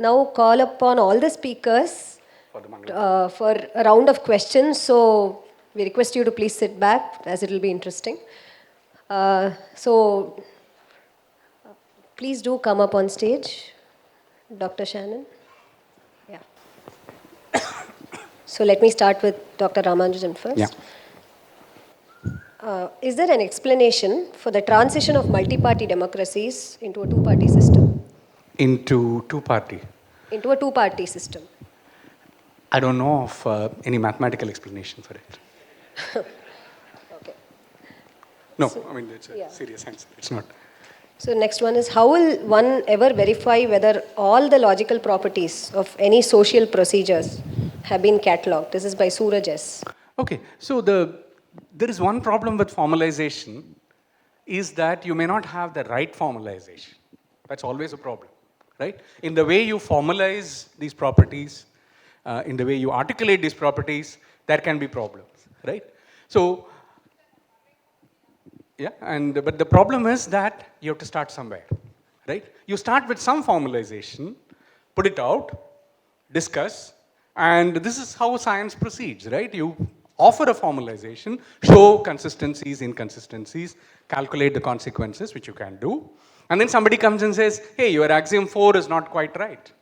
now call upon all the speakers for a round of questions. So we request you to please sit back as it will be interesting. So please do come up on stage, Dr. Shannon. Yeah. So let me start with Dr. Ramanujan first. Yeah. Is there an explanation for the transition of multi-party democracies into a two-party system? Into two-party. Into a two-party system. I don't know of any mathematical explanation for it. Okay. No, So, I mean, it's a serious answer. It's not. So next one is, how will one ever verify whether all the logical properties of any social procedures have been catalogued? This is by Suraj S. Okay, so there is one problem with formalization is that you may not have the right formalization. That's always a problem, right? In the way you formalize these properties, in the way you articulate these properties, there can be problems, right? So, yeah, but the problem is that you have to start somewhere, right? You start with some formalization, put it out, discuss, and this is how science proceeds, right? You offer a formalization, show consistencies, inconsistencies, calculate the consequences, which you can do, and then somebody comes and says, hey, your axiom 4 is not quite right.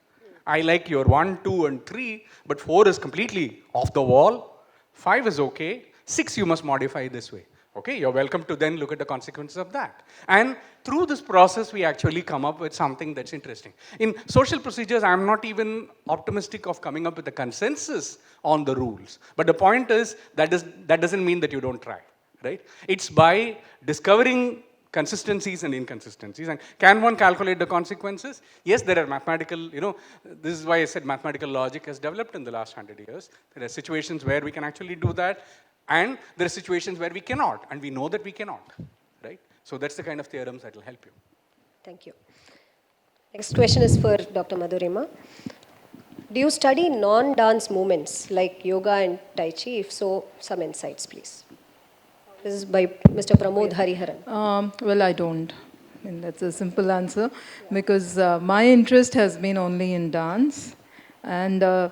I like your 1, 2, and 3, but 4 is completely off the wall. 5 is okay. 6 you must modify this way. Okay, you're welcome to then look at the consequences of that. And through this process, we actually come up with something that's interesting. In social procedures, I'm not even optimistic of coming up with a consensus on the rules. But the point is, that doesn't mean that you don't try, right? It's by discovering consistencies and inconsistencies. And can one calculate the consequences? Yes, there are mathematical, this is why I said mathematical logic has developed in the last 100 years. There are situations where we can actually do that, and there are situations where we cannot, and we know that we cannot, right? So that's the kind of theorems that will help you. Thank you. Next question is for Dr. Madhurima. Do you study non-dance movements like yoga and Tai Chi? If so, some insights, please. This is by Mr. Pramod Hariharan. Well, I don't. I mean, that's a simple answer because my interest has been only in dance, and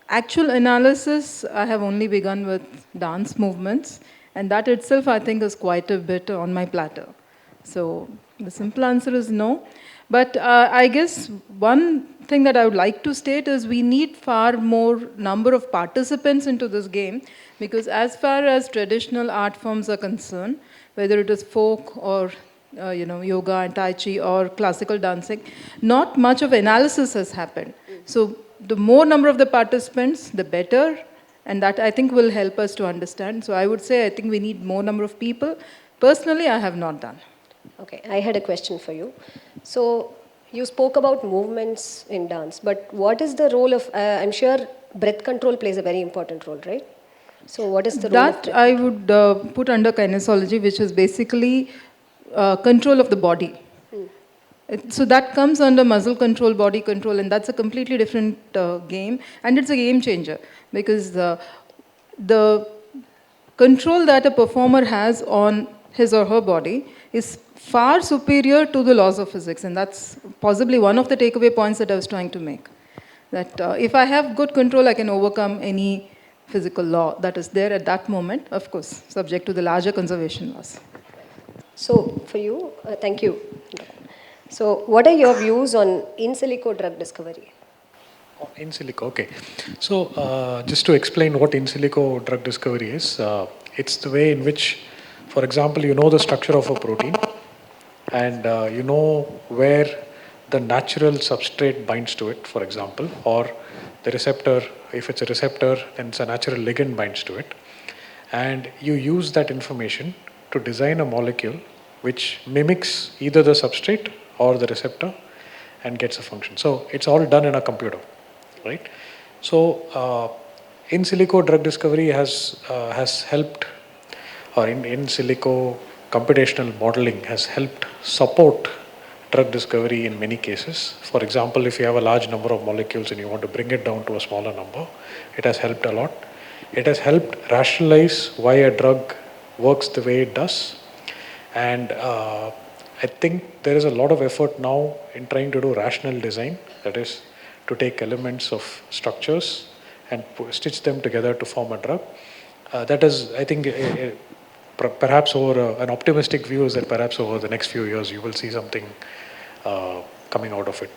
actual analysis I have only begun with dance movements, and that itself I think is quite a bit on my platter. So the simple answer is no. But I guess one thing that I would like to state is we need far more number of participants into this game, because as far as traditional art forms are concerned, whether it is folk or yoga and Tai Chi or classical dancing, not much of analysis has happened. So the more number of the participants, the better, and that I think will help us to understand. So I would say I think we need more number of people. Personally, I have not done. Okay, I had a question for you. So you spoke about movements in dance, but what is the role of, I'm sure breath control plays a very important role, right? So what is the role of that I would put under kinesiology, which is basically control of the body. So that comes under muscle control, body control, and that's a completely different game, and it's a game changer because the control that a performer has on his or her body is far superior to the laws of physics, and that's possibly one of the takeaway points that I was trying to make. That if I have good control, I can overcome any physical law that is there at that moment, of course, subject to the larger conservation laws. So for you, thank you. So what are your views on in silico drug discovery? In silico, okay. So just to explain what in silico drug discovery is, it's the way in which, for example, you know the structure of a protein, and you know where the natural substrate binds to it, for example, or the receptor, if it's a receptor, then it's a natural ligand binds to it. And you use that information to design a molecule which mimics either the substrate or the receptor and gets a function. So it's all done in a computer, right? So in silico drug discovery has helped, or in silico computational modeling has helped support drug discovery in many cases. For example, if you have a large number of molecules and you want to bring it down to a smaller number, it has helped a lot. It has helped rationalize why a drug works the way it does. And I think there is a lot of effort now in trying to do rational design, that is, to take elements of structures and stitch them together to form a drug. That is, I think, perhaps over an optimistic view is that perhaps over the next few years you will see something coming out of it.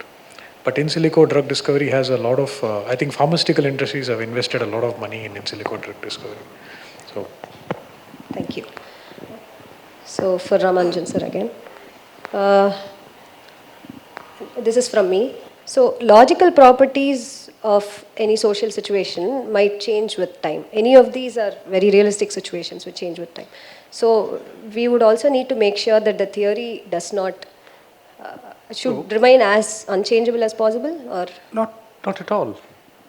But in silico drug discovery has a lot of, I think pharmaceutical industries have invested a lot of money in silico drug discovery. So, Thank you. So for Ramanjan sir again. Uh, this is from me. So logical properties of any social situation might change with time. Any of these are very realistic situations which change with time. So we would also need to make sure that the theory does not, should remain as unchangeable as possible, or? Not at all.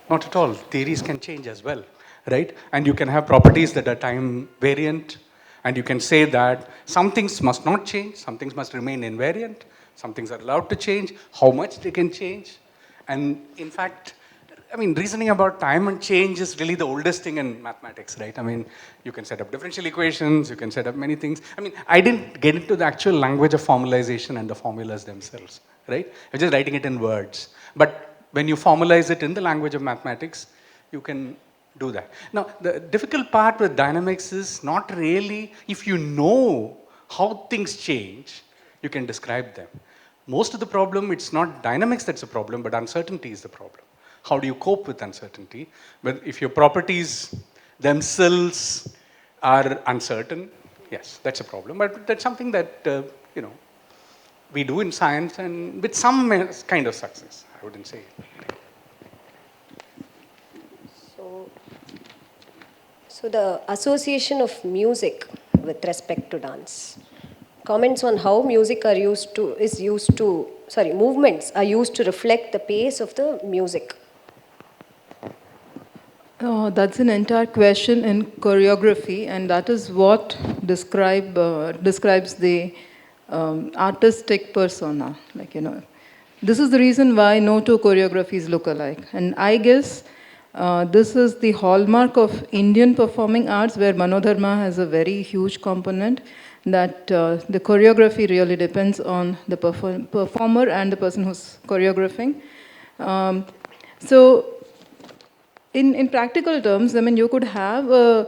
Not at all. Theories can change as well, right? And you can have properties that are time variant, and you can say that some things must not change, some things must remain invariant, some things are allowed to change, how much they can change. And in fact, I mean, reasoning about time and change is really the oldest thing in mathematics, right? I mean, you can set up differential equations, you can set up many things. I mean, I didn't get into the actual language of formalization and the formulas themselves, right? I'm just writing it in words. But when you formalize it in the language of mathematics, you can do that. Now, the difficult part with dynamics is not really, if you know how things change, you can describe them. Most of the problem, it's not dynamics that's a problem, but uncertainty is the problem. How do you cope with uncertainty? But if your properties themselves are uncertain, yes, that's a problem. But that's something that, we do in science and with some kind of success, I wouldn't say. So the association of music with respect to dance. Comments on how music movements are used to reflect the pace of the music. That's an entire question in choreography, and that is what describes the artistic persona. This is the reason why no two choreographies look alike. And I guess this is the hallmark of Indian performing arts, where Manodharma has a very huge component, that the choreography really depends on the performer and the person who's choreographing. So in practical terms, I mean, you could have a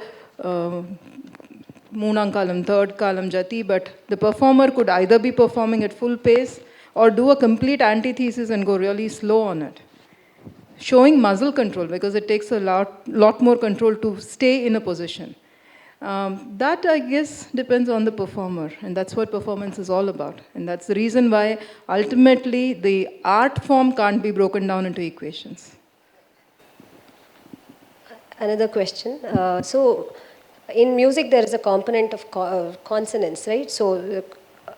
Moonang Kalam, third Kalam Jati, but the performer could either be performing at full pace or do a complete antithesis and go really slow on it. Showing muscle control, because it takes a lot more control to stay in a position. That, I guess, depends on the performer, and that's what performance is all about. And that's the reason why, ultimately, the art form can't be broken down into equations. Another question. So in music, there is a component of consonants, right? So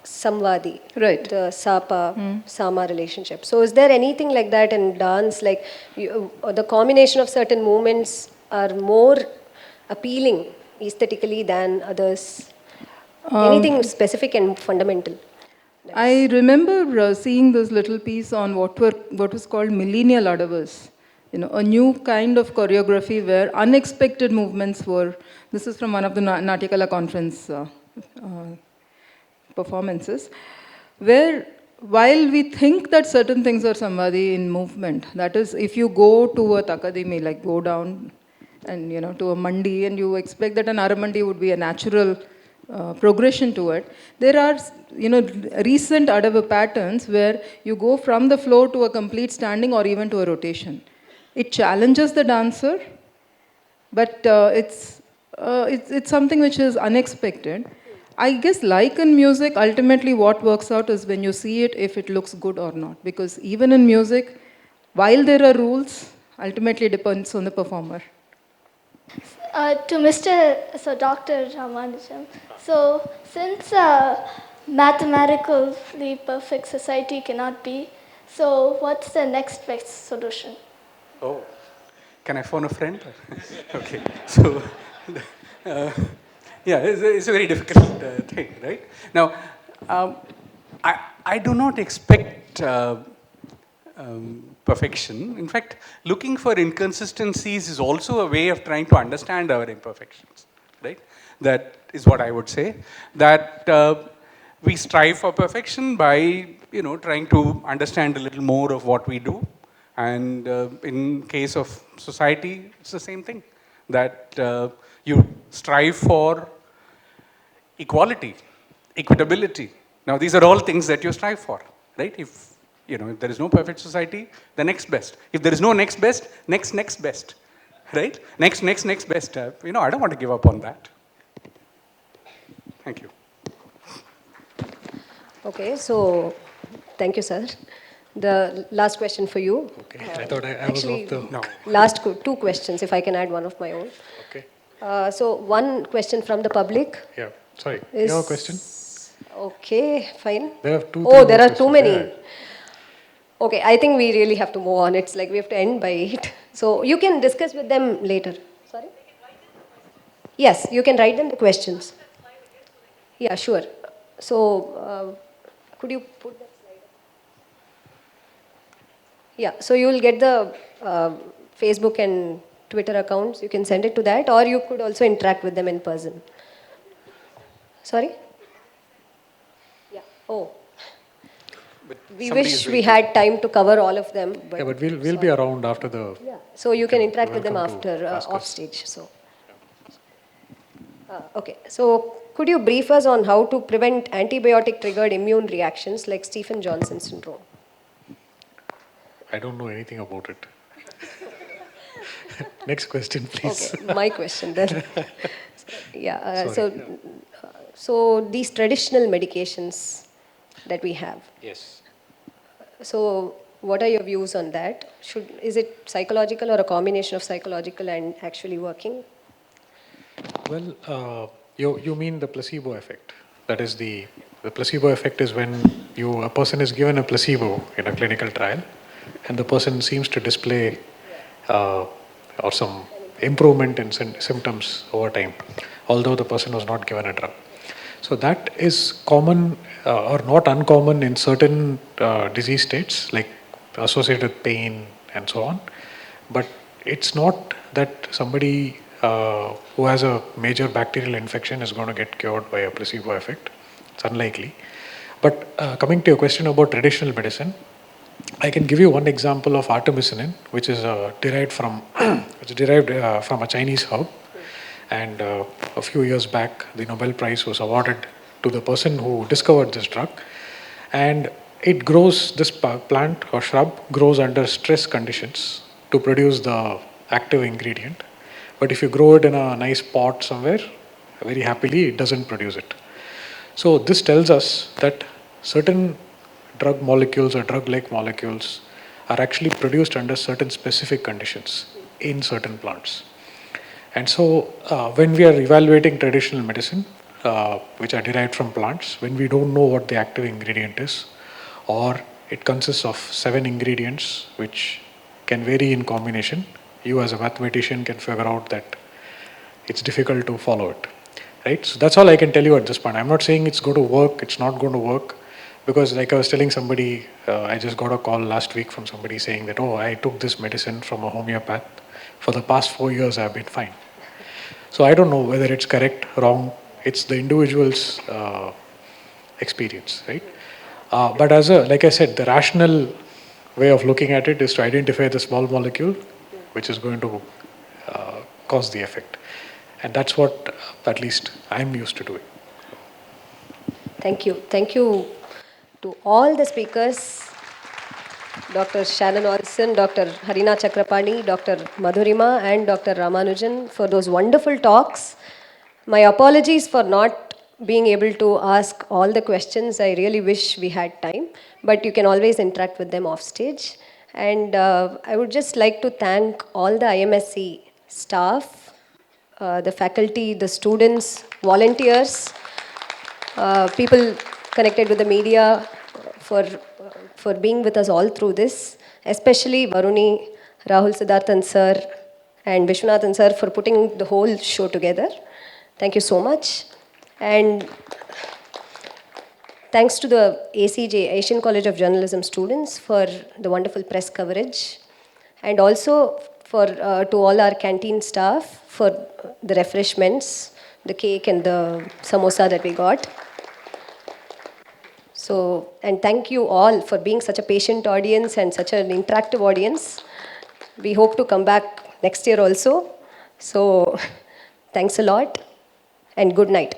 samvadi, right? The sapa, sama relationship. So is there anything like that in dance, like the combination of certain movements are more appealing aesthetically than others? Anything specific and fundamental? I remember seeing this little piece on what was called millennial adavas. A new kind of choreography where unexpected movements were. This is from one of the Natyakala conference performances, where while we think that certain things are samvadi in movement, that is, if you go to a takadimi, like go down and to a mandi, and you expect that an aramandi would be a natural progression to it, there are recent adava patterns where you go from the floor to a complete standing or even to a rotation. It challenges the dancer, but it's something which is unexpected. I guess, like in music, ultimately what works out is when you see it, if it looks good or not. Because even in music, while there are rules, ultimately it depends on the performer. Dr. Ramanujam, so since mathematically perfect society cannot be, so what's the next best solution? Oh, can I phone a friend? Okay, so yeah, it's a very difficult thing, right? Now, I do not expect perfection. In fact, looking for inconsistencies is also a way of trying to understand our imperfections, right? That is what I would say. That we strive for perfection by, trying to understand a little more of what we do And in case of society, it's the same thing, that you strive for equality, equitability. Now, these are all things that you strive for, right? If if there is no perfect society, the next best. If there is no next best, next best, right? Next best. I don't want to give up on that. Thank you. Okay, so thank you, sir. The last question for you. Okay, I thought I was Actually, off the. No. last two questions, if I can add one of my own. Okay. So one question from the public Yeah. Sorry. is... You have a question? Okay, fine. There are two. Oh, three there more are too questions. many. Okay, I think we really have to move on. It's like we have to end by 8. So you can discuss with them later. Sorry? Yes, you can write them the questions. Yeah, sure. So, could you put that slide? Yeah, so you will get the Facebook and Twitter accounts. You can send it to that, or you could also interact with them in person. Sorry? Yeah. Oh. But We somebody is wish going we to- had time to cover all of them. Yeah, but we'll be around after the. Yeah. So you can Yeah, interact with them welcome to after ask off us. stage. So. Okay. So could you brief us on how to prevent antibiotic triggered immune reactions like Stephen Johnson syndrome? I don't know anything about it. Next question, please. Okay, my question then. Yeah. Sorry. So these traditional medications that we have. Yes. So what are your views on that? Is it psychological or a combination of psychological and actually working? Well, you mean the placebo effect? That is the placebo effect is when a person is given a placebo in a clinical trial, and the person seems to display or some improvement in symptoms over time, although the person was not given a drug. So that is common or not uncommon in certain disease states, like associated with pain and so on. But it's not that somebody who has a major bacterial infection is going to get cured by a placebo effect. It's unlikely. But coming to your question about traditional medicine, I can give you one example of artemisinin, which is derived from from a Chinese herb. And a few years back, the Nobel Prize was awarded to the person who discovered this drug. And it grows, this plant or shrub grows under stress conditions to produce the active ingredient. But if you grow it in a nice pot somewhere, very happily, it doesn't produce it. So this tells us that certain drug molecules or drug-like molecules are actually produced under certain specific conditions in certain plants. And so when we are evaluating traditional medicine, which are derived from plants, when we don't know what the active ingredient is, or it consists of 7 ingredients which can vary in combination, you as a mathematician can figure out that it's difficult to follow it. Right? So that's all I can tell you at this point. I'm not saying it's going to work, it's not going to work, because like I was telling somebody, I just got a call last week from somebody saying that, oh, I took this medicine from a homeopath. For the past 4 years, I've been fine. So I don't know whether it's correct, wrong. It's the individual's experience, right? But like I said, the rational way of looking at it is to identify the small molecule, which is going to cause the effect. And that's what, at least, I'm used to doing. Thank you. Thank you to all the speakers, Dr. Shannon Olson, Dr. Harina Chakrapani, Dr. Madhurima, and Dr. Ramanujan for those wonderful talks. My apologies for not being able to ask all the questions. I really wish we had time, but you can always interact with them off stage. And I would just like to thank all the IMSC staff, the faculty, the students, volunteers, people connected with the media for being with us all through this, especially Varuni, Rahul Siddharthan sir, and Vishwanathan sir for putting the whole show together. Thank you so much. And thanks to the ACJ, Asian College of Journalism students, for the wonderful press coverage. And also to all our canteen staff for the refreshments, the cake and the samosa that we got. So, and thank you all for being such a patient audience and such an interactive audience. We hope to come back next year also. So, thanks a lot and good night.